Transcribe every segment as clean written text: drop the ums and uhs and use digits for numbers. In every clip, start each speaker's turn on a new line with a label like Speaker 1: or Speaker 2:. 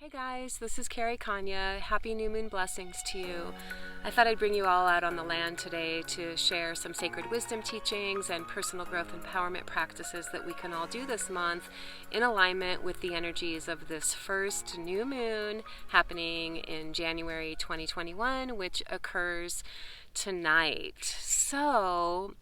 Speaker 1: Hey guys, this is Carrie Konyha. Happy new moon blessings to you. I thought I'd bring you all out on the land today to share some sacred wisdom teachings and personal growth empowerment practices that we can all do this month in alignment with the energies of this first new moon happening in January 2021, which occurs tonight. So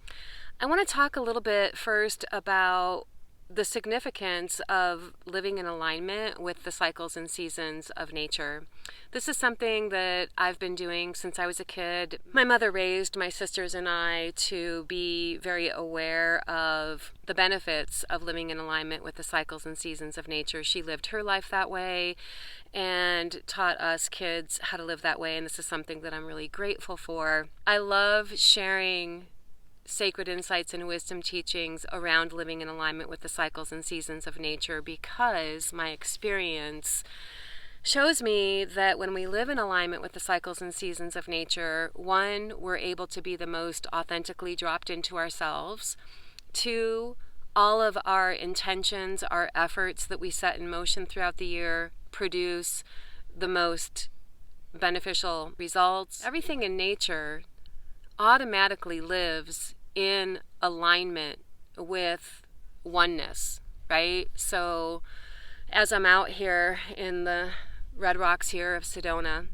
Speaker 1: I want to talk a little bit first about the significance of living in alignment with the cycles and seasons of nature. This is something that I've been doing since I was a kid. My mother raised my sisters and I to be very aware of the benefits of living in alignment with the cycles and seasons of nature. She lived her life that way and taught us kids how to live that way, and this is something that I'm really grateful for. I love sharing sacred insights and wisdom teachings around living in alignment with the cycles and seasons of nature because my experience shows me that when we live in alignment with the cycles and seasons of nature, one, we're able to be the most authentically dropped into ourselves. Two, all of our intentions, our efforts that we set in motion throughout the year produce the most beneficial results. Everything in nature automatically lives in alignment with oneness, right? So as I'm out here in the red rocks here of Sedona,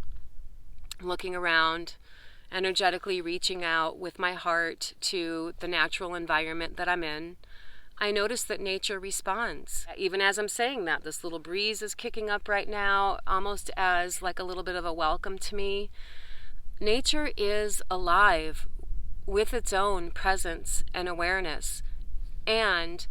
Speaker 1: looking around, energetically reaching out with my heart to the natural environment that I'm in, I notice that nature responds. Even as I'm saying that, this little breeze is kicking up right now, almost as like a little bit of a welcome to me. Nature is alive with its own presence and awareness, and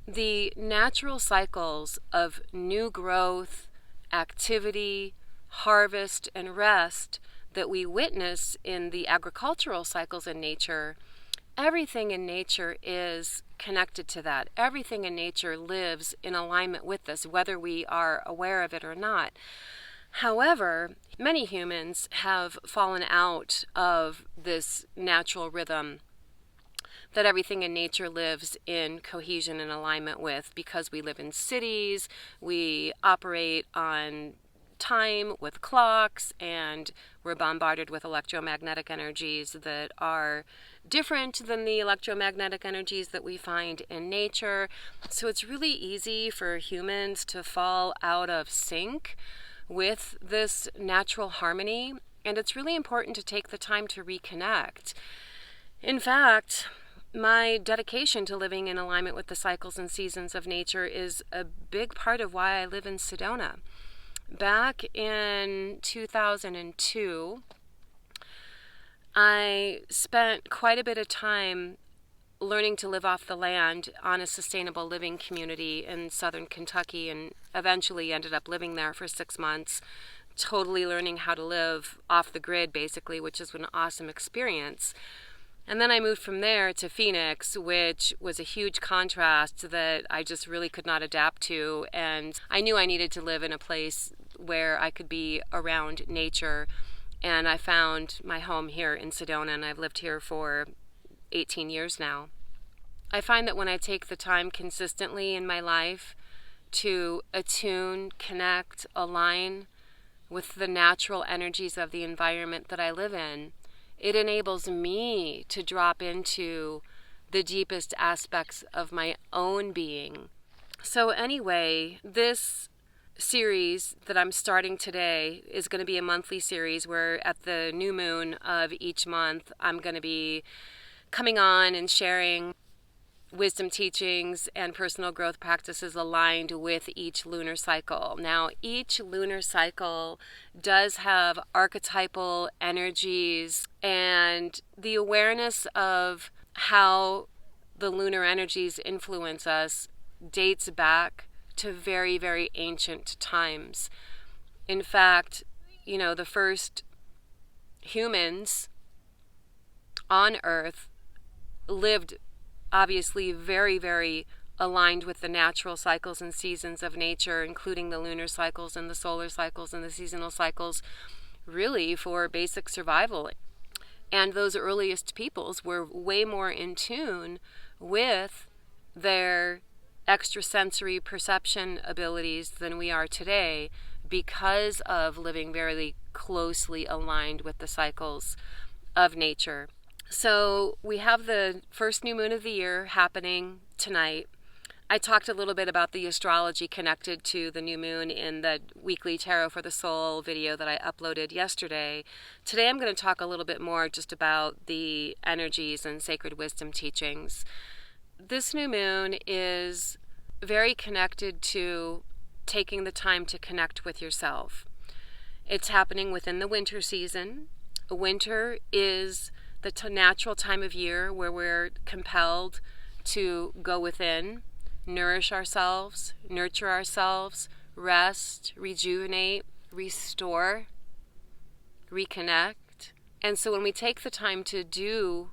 Speaker 1: the natural cycles of new growth, activity, harvest, and rest that we witness in the agricultural cycles in nature, everything in nature is connected to that. Everything in nature lives in alignment with this, whether we are aware of it or not. However, many humans have fallen out of this natural rhythm that everything in nature lives in cohesion and alignment with because we live in cities, we operate on time with clocks, and we're bombarded with electromagnetic energies that are different than the electromagnetic energies that we find in nature. So it's really easy for humans to fall out of sync with this natural harmony, and it's really important to take the time to reconnect. In fact, my dedication to living in alignment with the cycles and seasons of nature is a big part of why I live in Sedona. Back in 2002, I spent quite a bit of time learning to live off the land on a sustainable living community in southern Kentucky, and eventually ended up living there for 6 months, totally learning how to live off the grid basically, which is an awesome experience. And then I moved from there to Phoenix, which was a huge contrast that I just really could not adapt to, and I knew I needed to live in a place where I could be around nature, and I found my home here in Sedona, and I've lived here for 18 years now. I find that when I take the time consistently in my life to attune, connect, align with the natural energies of the environment that I live in, it enables me to drop into the deepest aspects of my own being. So anyway, this series that I'm starting today is going to be a monthly series where at the new moon of each month, I'm going to be coming on and sharing wisdom teachings and personal growth practices aligned with each lunar cycle. Now, each lunar cycle does have archetypal energies, and the awareness of how the lunar energies influence us dates back to very, very ancient times. In fact, the first humans on Earth lived obviously very, very aligned with the natural cycles and seasons of nature, including the lunar cycles and the solar cycles and the seasonal cycles, really for basic survival. And those earliest peoples were way more in tune with their extrasensory perception abilities than we are today because of living very closely aligned with the cycles of nature. So we have the first new moon of the year happening tonight. I talked a little bit about the astrology connected to the new moon in the weekly Tarot for the Soul video that I uploaded yesterday. Today I'm going to talk a little bit more just about the energies and sacred wisdom teachings. This new moon is very connected to taking the time to connect with yourself. It's happening within the winter season. Winter is the natural time of year where we're compelled to go within, nourish ourselves, nurture ourselves, rest, rejuvenate, restore, reconnect. And so when we take the time to do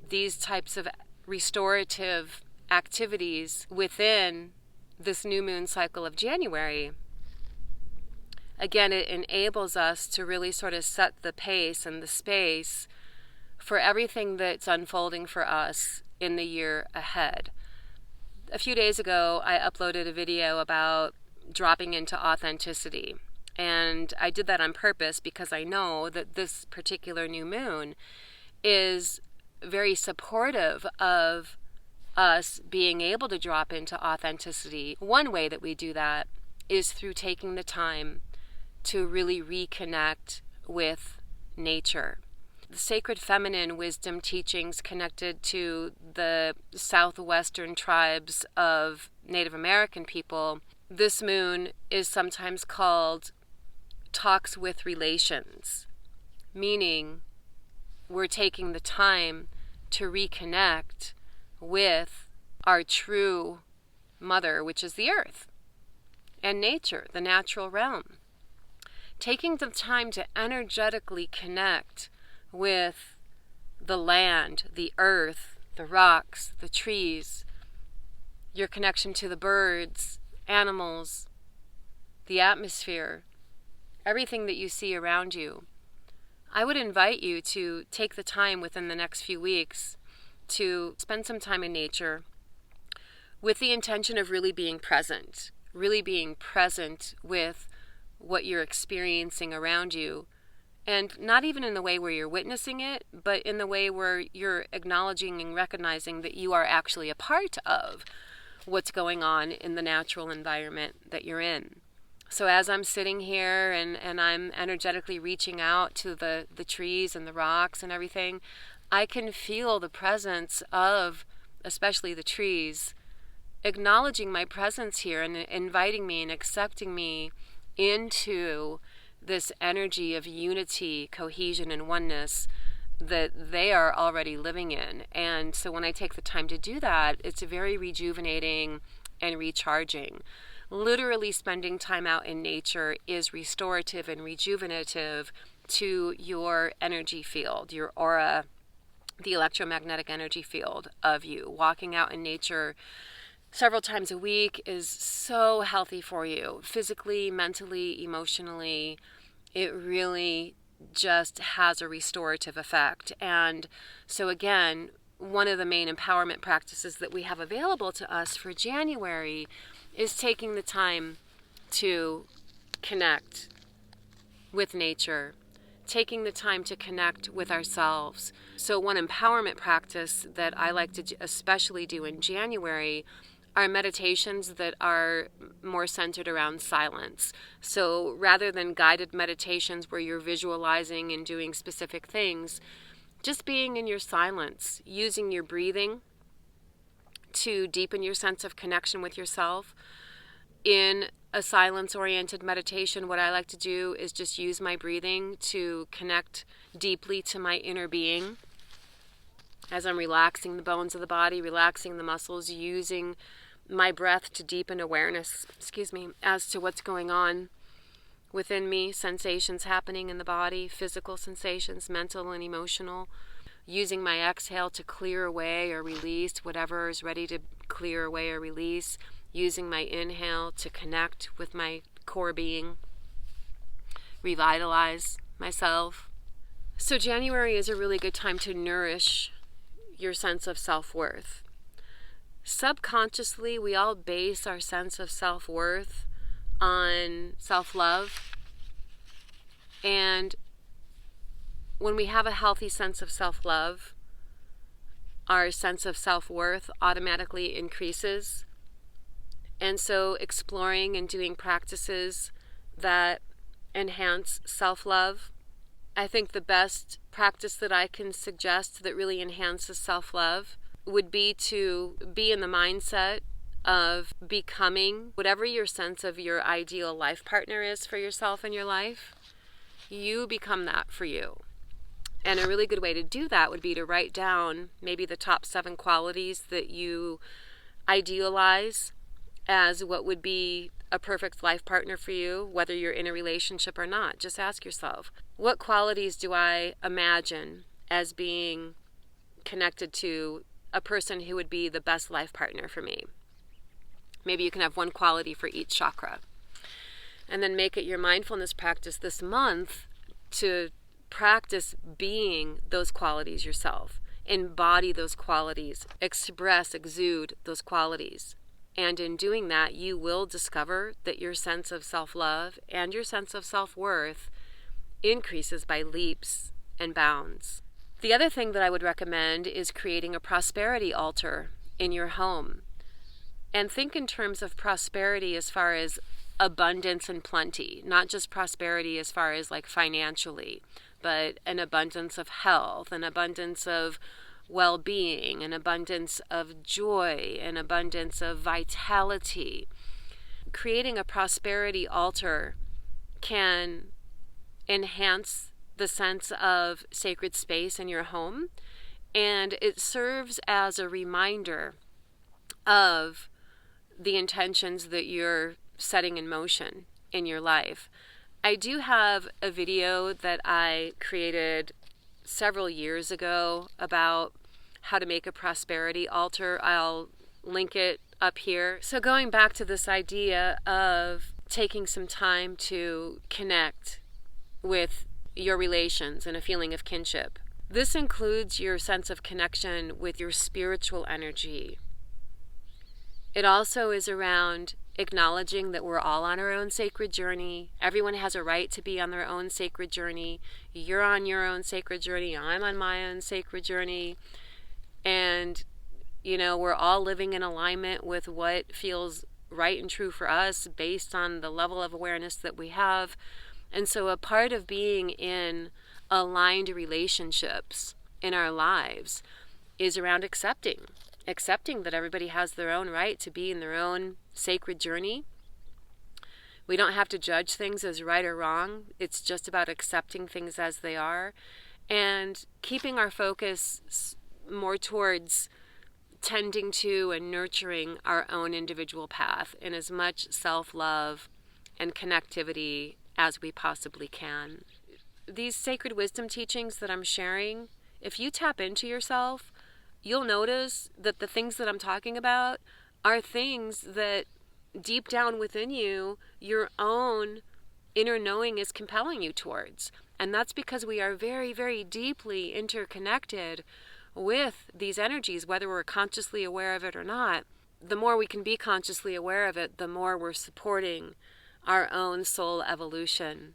Speaker 1: these types of restorative activities within this new moon cycle of January, again, it enables us to really sort of set the pace and the space for everything that's unfolding for us in the year ahead. A few days ago, I uploaded a video about dropping into authenticity. And I did that on purpose because I know that this particular new moon is very supportive of us being able to drop into authenticity. One way that we do that is through taking the time to really reconnect with nature. The sacred feminine wisdom teachings connected to the southwestern tribes of Native American people, this moon is sometimes called talks with relations, meaning we're taking the time to reconnect with our true mother, which is the earth, and nature, the natural realm. Taking the time to energetically connect with the land, the earth, the rocks, the trees, your connection to the birds, animals, the atmosphere, everything that you see around you. I would invite you to take the time within the next few weeks to spend some time in nature with the intention of really being present with what you're experiencing around you. And not even in the way where you're witnessing it, but in the way where you're acknowledging and recognizing that you are actually a part of what's going on in the natural environment that you're in. So as I'm sitting here and I'm energetically reaching out to the trees and the rocks and everything, I can feel the presence of, especially the trees, acknowledging my presence here and inviting me and accepting me into this energy of unity, cohesion, and oneness that they are already living in. And so when I take the time to do that, it's very rejuvenating and recharging. Literally spending time out in nature is restorative and rejuvenative to your energy field, your aura, the electromagnetic energy field of you. Walking out in nature several times a week is so healthy for you, physically, mentally, emotionally. It really just has a restorative effect. And so again, one of the main empowerment practices that we have available to us for January is taking the time to connect with nature, taking the time to connect with ourselves. So one empowerment practice that I like to especially do in January are meditations that are more centered around silence. So rather than guided meditations where you're visualizing and doing specific things, just being in your silence, using your breathing to deepen your sense of connection with yourself. In a silence-oriented meditation, what I like to do is just use my breathing to connect deeply to my inner being. As I'm relaxing the bones of the body, relaxing the muscles, using my breath to deepen awareness, as to what's going on within me, sensations happening in the body, physical sensations, mental and emotional. Using my exhale to clear away or release whatever is ready to clear away or release. Using my inhale to connect with my core being, revitalize myself. So January is a really good time to nourish your sense of self-worth. Subconsciously, we all base our sense of self-worth on self-love. And when we have a healthy sense of self-love, our sense of self-worth automatically increases. And so exploring and doing practices that enhance self-love, I think the best practice that I can suggest that really enhances self-love would be to be in the mindset of becoming whatever your sense of your ideal life partner is for yourself in your life. You become that for you. And a really good way to do that would be to write down maybe the top 7 qualities that you idealize as what would be a perfect life partner for you, whether you're in a relationship or not. Just ask yourself, what qualities do I imagine as being connected to a person who would be the best life partner for me? Maybe you can have one quality for each chakra. And then make it your mindfulness practice this month to practice being those qualities yourself. Embody those qualities. Express, exude those qualities. And in doing that, you will discover that your sense of self-love and your sense of self-worth increases by leaps and bounds. The other thing that I would recommend is creating a prosperity altar in your home. And think in terms of prosperity as far as abundance and plenty, not just prosperity as far as like financially, but an abundance of health, an abundance of well-being, an abundance of joy, an abundance of vitality. Creating a prosperity altar can enhance the sense of sacred space in your home, and it serves as a reminder of the intentions that you're setting in motion in your life. I do have a video that I created several years ago about how to make a prosperity altar. I'll link it up here. So going back to this idea of taking some time to connect with your relations and a feeling of kinship. This includes your sense of connection with your spiritual energy. It also is around acknowledging that we're all on our own sacred journey. Everyone has a right to be on their own sacred journey. You're on your own sacred journey. I'm on my own sacred journey. And, we're all living in alignment with what feels right and true for us based on the level of awareness that we have. And so a part of being in aligned relationships in our lives is around accepting that everybody has their own right to be in their own sacred journey. We don't have to judge things as right or wrong. It's just about accepting things as they are and keeping our focus more towards tending to and nurturing our own individual path in as much self-love and connectivity as we possibly can. These sacred wisdom teachings that I'm sharing, if you tap into yourself, you'll notice that the things that I'm talking about are things that deep down within you, your own inner knowing is compelling you towards. And that's because we are very, very deeply interconnected with these energies, whether we're consciously aware of it or not. The more we can be consciously aware of it, the more we're supporting our own soul evolution.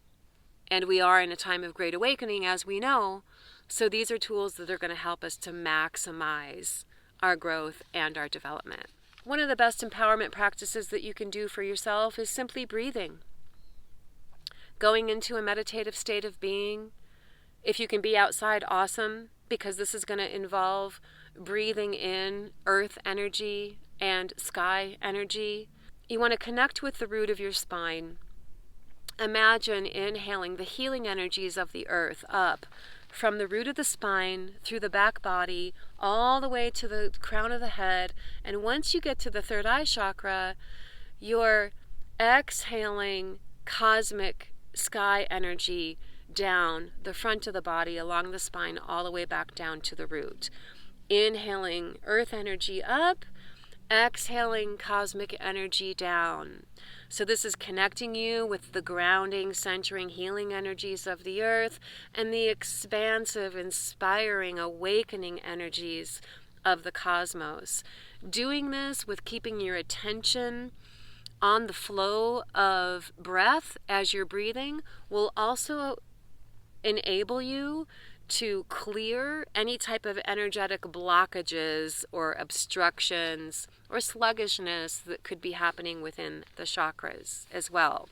Speaker 1: And we are in a time of great awakening, as we know. So these are tools that are going to help us to maximize our growth and our development. One of the best empowerment practices that you can do for yourself is simply breathing. Going into a meditative state of being. If you can be outside, awesome, because this is going to involve breathing in earth energy and sky energy. You want to connect with the root of your spine. Imagine inhaling the healing energies of the earth up from the root of the spine, through the back body, all the way to the crown of the head. And once you get to the third eye chakra, you're exhaling cosmic sky energy down the front of the body, along the spine, all the way back down to the root. Inhaling earth energy up, exhaling cosmic energy down. So this is connecting you with the grounding, centering, healing energies of the earth and the expansive, inspiring, awakening energies of the cosmos. Doing this with keeping your attention on the flow of breath as you're breathing will also enable you to clear any type of energetic blockages or obstructions or sluggishness that could be happening within the chakras as well.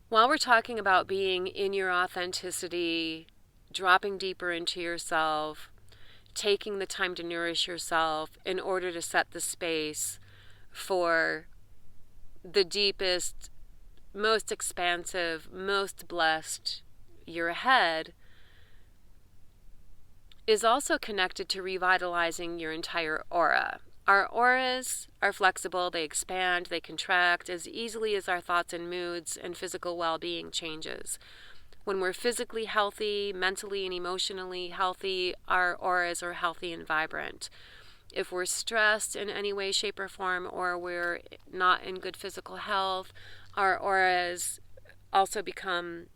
Speaker 1: While we're talking about being in your authenticity, dropping deeper into yourself, taking the time to nourish yourself in order to set the space for the deepest, most expansive, most blessed year ahead, is also connected to revitalizing your entire aura. Our auras are flexible, they expand, they contract as easily as our thoughts and moods and physical well-being changes. When we're physically healthy, mentally and emotionally healthy, our auras are healthy and vibrant. If we're stressed in any way, shape, or form, or we're not in good physical health, our auras also become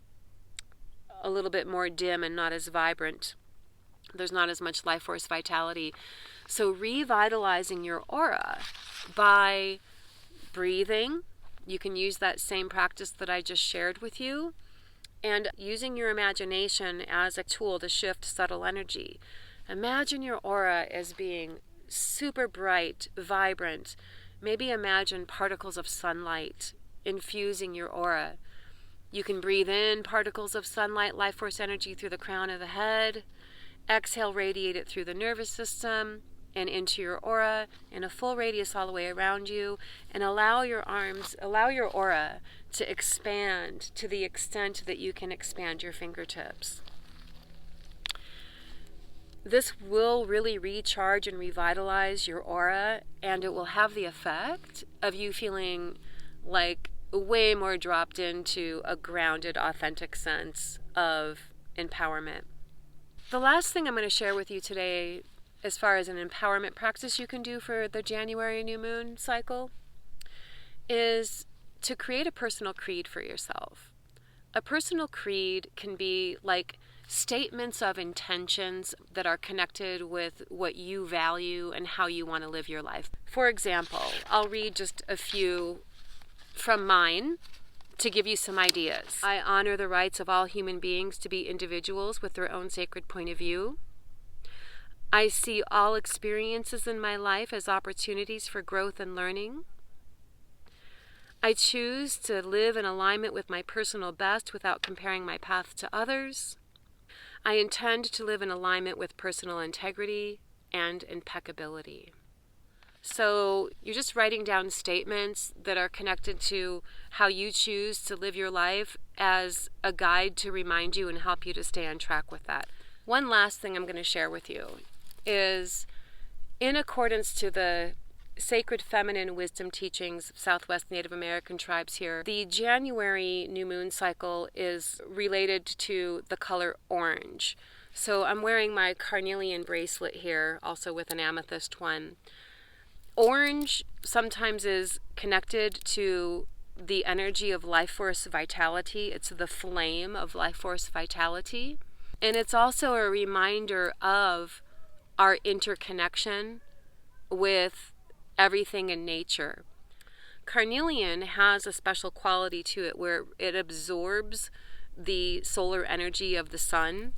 Speaker 1: a little bit more dim and not as vibrant. There's not as much life force vitality. So revitalizing your aura by breathing, you can use that same practice that I just shared with you, and using your imagination as a tool to shift subtle energy. Imagine your aura as being super bright, vibrant. Maybe imagine particles of sunlight infusing your aura. You can breathe in particles of sunlight, life force energy through the crown of the head. Exhale, radiate it through the nervous system and into your aura in a full radius all the way around you, and allow your aura to expand to the extent that you can expand your fingertips. This will really recharge and revitalize your aura, and it will have the effect of you feeling like way more dropped into a grounded, authentic sense of empowerment. The last thing I'm going to share with you today, as far as an empowerment practice you can do for the January new moon cycle, is to create a personal creed for yourself. A personal creed can be like statements of intentions that are connected with what you value and how you want to live your life. For example, I'll read just a few from mine to give you some ideas. I honor the rights of all human beings to be individuals with their own sacred point of view. I see all experiences in my life as opportunities for growth and learning. I choose to live in alignment with my personal best without comparing my path to others. I intend to live in alignment with personal integrity and impeccability. So you're just writing down statements that are connected to how you choose to live your life as a guide to remind you and help you to stay on track with that. One last thing I'm going to share with you is, in accordance to the sacred feminine wisdom teachings of Southwest Native American tribes here, the January new moon cycle is related to the color orange. So I'm wearing my carnelian bracelet here, also with an amethyst one. Orange sometimes is connected to the energy of life force vitality. It's the flame of life force vitality. And it's also a reminder of our interconnection with everything in nature. Carnelian has a special quality to it where it absorbs the solar energy of the sun.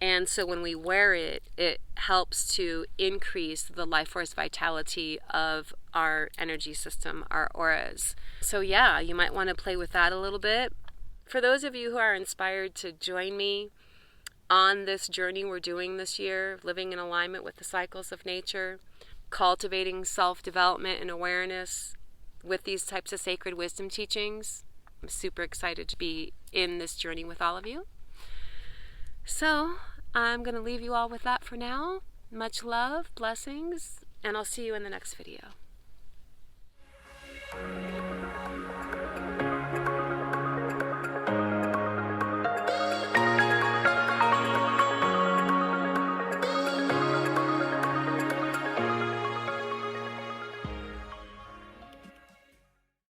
Speaker 1: And so when we wear it, it helps to increase the life force vitality of our energy system, our auras. So yeah, you might want to play with that a little bit. For those of you who are inspired to join me on this journey we're doing this year, living in alignment with the cycles of nature, cultivating self-development and awareness with these types of sacred wisdom teachings, I'm super excited to be in this journey with all of you. So I'm going to leave you all with that for now. Much love, blessings, and I'll see you in the next video.